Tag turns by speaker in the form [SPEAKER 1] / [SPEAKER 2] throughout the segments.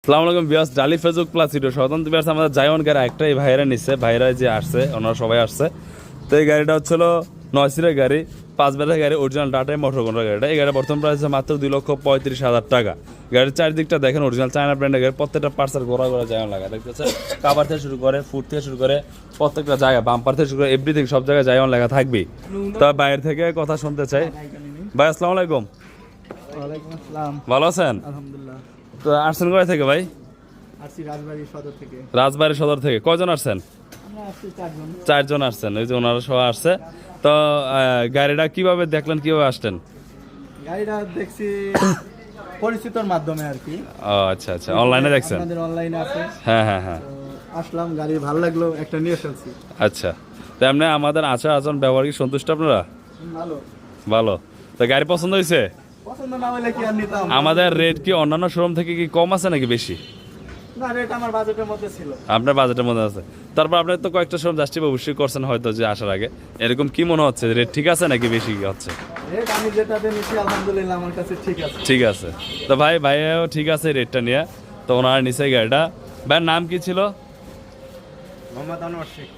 [SPEAKER 1] আসসালামু আলাইকুম বিয়াস ডালি ফেসবুক প্লাস ভিডিও স্বতন্ত্র বিয়াস আমাদের জায়ন গাড়ি একটা এই ভাইরা নিচ্ছে ভাইরা যে আসছে ওনারা সবাই আসছে তো এই গাড়িটা হচ্ছিল 9 সিটের গাড়ি 5 ব্যাটারি গাড়ি অরিজিনাল টাটার মোটর কোন গাড়িটা এই গাড়ির বর্তমান প্রাইস মাত্র 2,35,000 টাকা। গাড়ির চারিদিকটা দেখেন অরিজিনাল চায়না ব্র্যান্ডের গাড়ি, প্রত্যেকটা পার্সার গোড়া গোড়া জায়গা লাগা দেখতেছে, কাভার থেকে শুরু করে ফুট থেকে শুরু করে প্রত্যেকটা জায়গা বাম্পার থেকে শুরু করে এভরিথিং সব জায়গায় জায়গা লেখা থাকবেই। তবে বাইরে থেকে কথা শুনতে চাই। ভাই আসসালামু আলাইকুম।
[SPEAKER 2] ওয়ালাইকুম আসসালাম।
[SPEAKER 1] ভালো আছেন?
[SPEAKER 2] আলহামদুলিল্লাহ।
[SPEAKER 1] তো আসছেন কোথা থেকে ভাই?
[SPEAKER 2] আসছি রাজবাড়ী সদর থেকে।
[SPEAKER 1] রাজবাড়ী সদর থেকে। কয়জন আসছেন?
[SPEAKER 2] আমরা আসছি 4 জন।
[SPEAKER 1] 4 জন আসছেন, ওই যে ওনারা সবাই আসছে। তো গাড়িটা কিভাবে দেখলেন, কিভাবে আসলেন?
[SPEAKER 2] গাড়িটা দেখছি পরিচিতর মাধ্যমে আর কি।
[SPEAKER 1] ও আচ্ছা আচ্ছা, অনলাইনে দেখছেন?
[SPEAKER 2] আমাদের অনলাইনে আছে।
[SPEAKER 1] হ্যাঁ হ্যাঁ হ্যাঁ।
[SPEAKER 2] তো আসলাম, গাড়ি ভালো লাগলো, একটা নিয়ে ফেলছি।
[SPEAKER 1] আচ্ছা, তো এমনি আমাদের আচার আচরণ ব্যবহার কি সন্তুষ্ট আপনারা?
[SPEAKER 2] ভালো।
[SPEAKER 1] ভালো। তো গাড়ি পছন্দ হয়েছে?
[SPEAKER 2] পছন্দ না হলে কি আর নিতাম?
[SPEAKER 1] আমাদের রেট কি অন্যান্য শোরুম থেকে কি কম আছে নাকি বেশি?
[SPEAKER 2] না, রেট আমার বাজেটের মধ্যে ছিল।
[SPEAKER 1] আপনার বাজেটের মধ্যে আছে। তারপর আপনি তো কয়েকটা শোরুম জাস্টিভ অবশ্যই করছেন হয়তো যে আসার আগে, এরকম কি মনে হচ্ছে রেট ঠিক আছে নাকি বেশি হচ্ছে?
[SPEAKER 2] রেট আমি যেটাতে নিচ্ছি আলহামদুলিল্লাহ আমার কাছে ঠিক আছে।
[SPEAKER 1] ঠিক আছে। তো ভাইও ঠিক আছে রেটটা নিয়ে। তো ওনার নিচে গাড়িটা, ভাইয়ের নাম কি ছিল?
[SPEAKER 2] মোহাম্মদ আনোয়ার শেখ।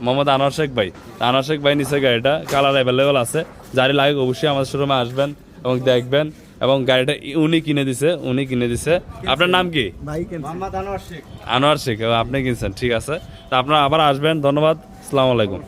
[SPEAKER 1] মোহাম্মদ আনোয়ার শেখ ভাই। আনোয়ার শেখ ভাই নিচে গাড়িটা, কালার অ্যাভেলেবেল আছে, যারই লাগে অবশ্যই আমাদের শোরুমে আসবেন এবং দেখবেন। এবং গাড়িটা উনি কিনে দিছে। আপনার নাম কি?
[SPEAKER 2] ভাই মোহাম্মদ আনোয়ার শেখ।
[SPEAKER 1] আনোয়ার শেখ, আপনি কিনছেন, ঠিক আছে। তো আপনারা আবার আসবেন, ধন্যবাদ, আসসালামু আলাইকুম।